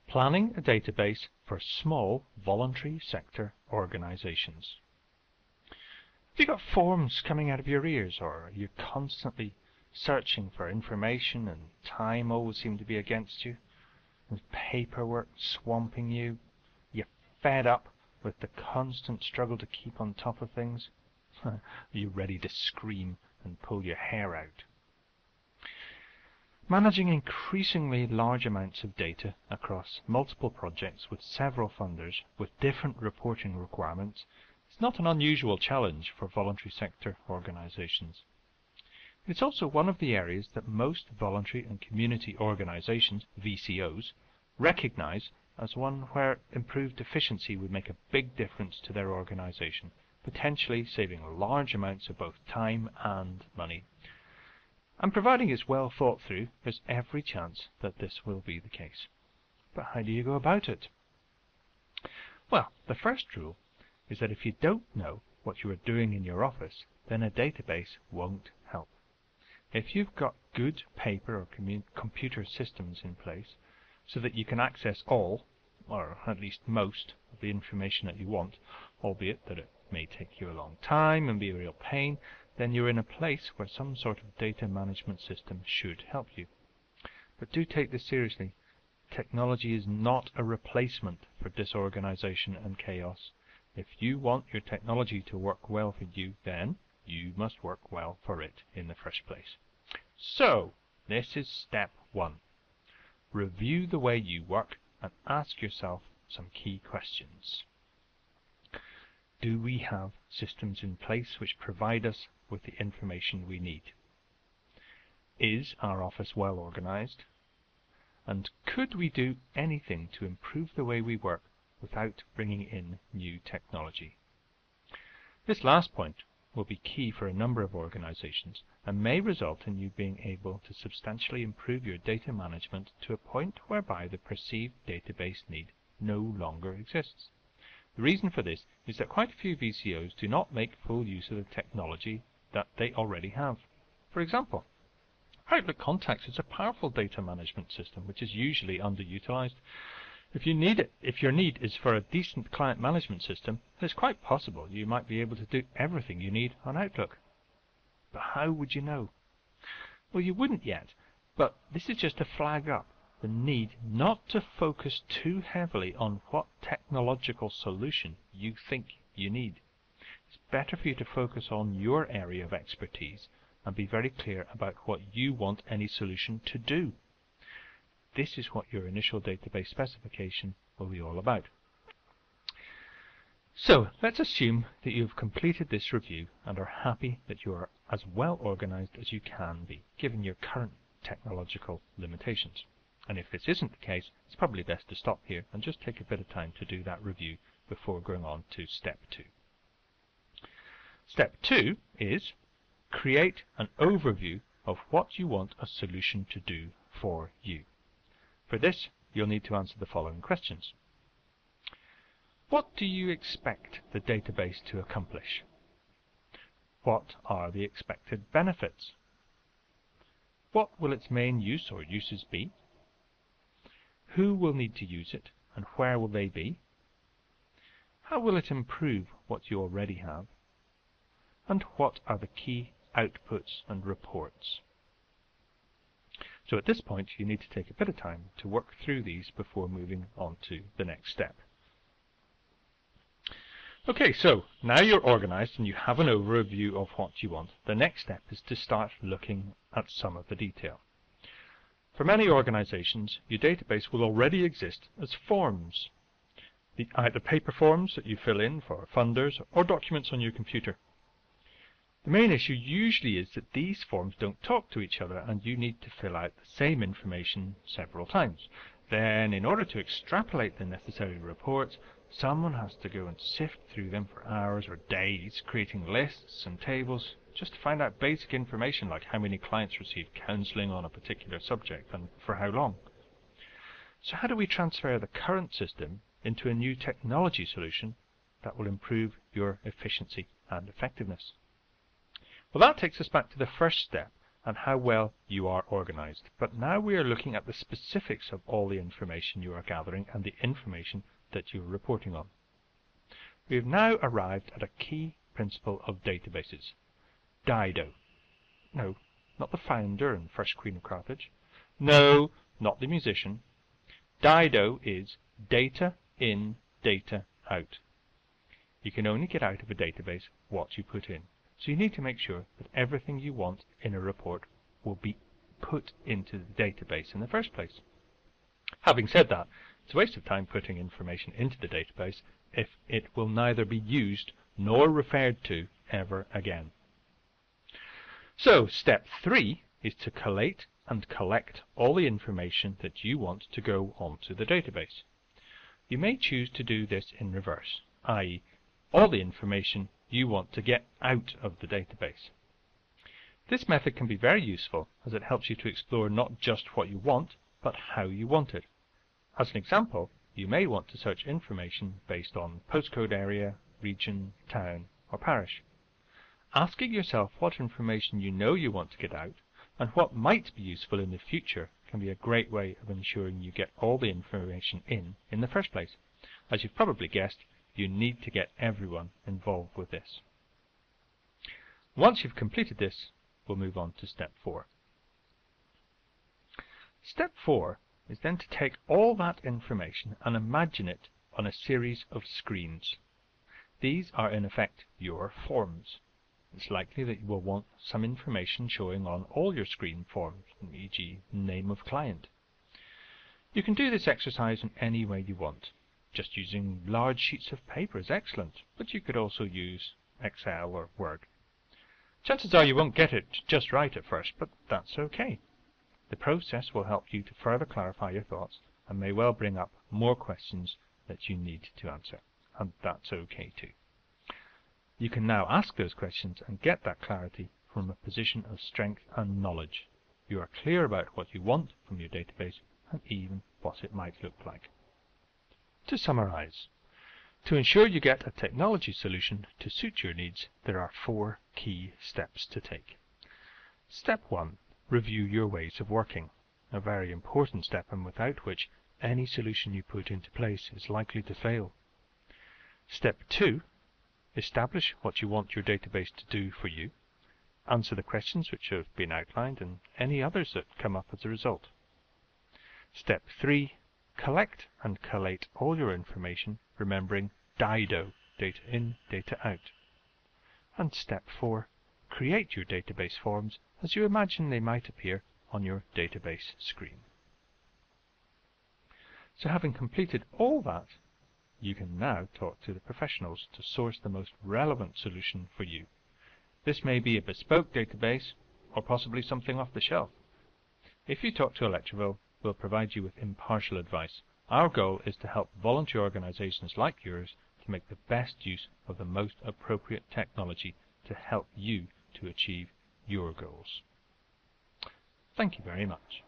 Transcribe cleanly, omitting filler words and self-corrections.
Planning a database for small voluntary sector organizations. Have you got forms coming out of your ears, or are you constantly searching for information and time always seems to be against you? And paperwork swamping you? You're fed up with the constant struggle to keep on top of things? Are you ready to scream and pull your hair out? Managing increasingly large amounts of data across multiple projects with several funders with different reporting requirements is not an unusual challenge for voluntary sector organizations. It's also one of the areas that most voluntary and community organizations, VCOs, recognize as one where improved efficiency would make a big difference to their organization, potentially saving large amounts of both time and money. And providing it's well thought through, there's every chance that this will be the case. But how do you go about it? Well, the first rule is that if you don't know what you are doing in your office, then a database won't help. If you've got good paper or computer systems in place so that you can access all, or at least most, of the information that you want, albeit that it may take you a long time and be a real pain, then you're in a place where some sort of data management system should help you. But do take this seriously. Technology is not a replacement for disorganization and chaos. If you want your technology to work well for you, then you must work well for it in the first place. So, this is step 1. Review the way you work and ask yourself some key questions. Do we have systems in place which provide us with the information we need? Is our office well organized? And could we do anything to improve the way we work without bringing in new technology? This last point will be key for a number of organizations and may result in you being able to substantially improve your data management to a point whereby the perceived database need no longer exists. The reason for this is that quite a few VCOs do not make full use of the technology that they already have. For example, Outlook Contacts is a powerful data management system which is usually underutilized. If your need is for a decent client management system, it's quite possible you might be able to do everything you need on Outlook. But how would you know? Well, you wouldn't yet, but this is just to flag up the need not to focus too heavily on what technological solution you think you need. It's better for you to focus on your area of expertise and be very clear about what you want any solution to do. This is what your initial database specification will be all about. So, let's assume that you've completed this review and are happy that you are as well organized as you can be, given your current technological limitations. And if this isn't the case, it's probably best to stop here and just take a bit of time to do that review before going on to step 2. Step 2 is create an overview of what you want a solution to do for you. For this, you'll need to answer the following questions. What do you expect the database to accomplish? What are the expected benefits? What will its main use or uses be? Who will need to use it, and where will they be? How will it improve what you already have? And what are the key outputs and reports? So at this point, you need to take a bit of time to work through these before moving on to the next step. Okay, so now you're organized and you have an overview of what you want. The next step is to start looking at some of the detail. For many organizations, your database will already exist as forms, either paper forms that you fill in for funders or documents on your computer. The main issue usually is that these forms don't talk to each other and you need to fill out the same information several times. Then, in order to extrapolate the necessary reports, someone has to go and sift through them for hours or days, creating lists and tables just to find out basic information like how many clients receive counseling on a particular subject and for how long. So how do we transfer the current system into a new technology solution that will improve your efficiency and effectiveness? Well, that takes us back to the first step, and how well you are organized. But now we are looking at the specifics of all the information you are gathering and the information that you are reporting on. We have now arrived at a key principle of databases. Dido. No, not the founder and first queen of Carthage. No, not the musician. Dido is data in, data out. You can only get out of a database what you put in. So you need to make sure that everything you want in a report will be put into the database in the first place. Having said that, it's a waste of time putting information into the database if it will neither be used nor referred to ever again. So step 3 is to collate and collect all the information that you want to go onto the database. You may choose to do this in reverse, i.e. all the information you want to get out of the database. This method can be very useful as it helps you to explore not just what you want, but how you want it. As an example, you may want to search information based on postcode area, region, town, or parish. Asking yourself what information you know you want to get out and what might be useful in the future can be a great way of ensuring you get all the information in the first place. As you've probably guessed, you need to get everyone involved with this. Once you've completed this, we'll move on to step 4. Step 4 is then to take all that information and imagine it on a series of screens. These are in effect your forms. It's likely that you will want some information showing on all your screen forms, e.g. name of client. You can do this exercise in any way you want. Just using large sheets of paper is excellent, but you could also use Excel or Word. Chances are you won't get it just right at first, but that's okay. The process will help you to further clarify your thoughts and may well bring up more questions that you need to answer, and that's okay too. You can now ask those questions and get that clarity from a position of strength and knowledge. You are clear about what you want from your database and even what it might look like. To summarize, to ensure you get a technology solution to suit your needs, there are 4 key steps to take. Step 1. Review your ways of working, a very important step and without which any solution you put into place is likely to fail. Step 2. Establish what you want your database to do for you. Answer the questions which have been outlined and any others that come up as a result. Step 3. Collect and collate all your information, remembering Dido, data in, data out. And step 4. Create your database forms as you imagine they might appear on your database screen. So having completed all that, you can now talk to the professionals to source the most relevant solution for you. This may be a bespoke database or possibly something off the shelf. If you talk to Electroville, we'll provide you with impartial advice. Our goal is to help voluntary organizations like yours to make the best use of the most appropriate technology to help you to achieve your goals. Thank you very much.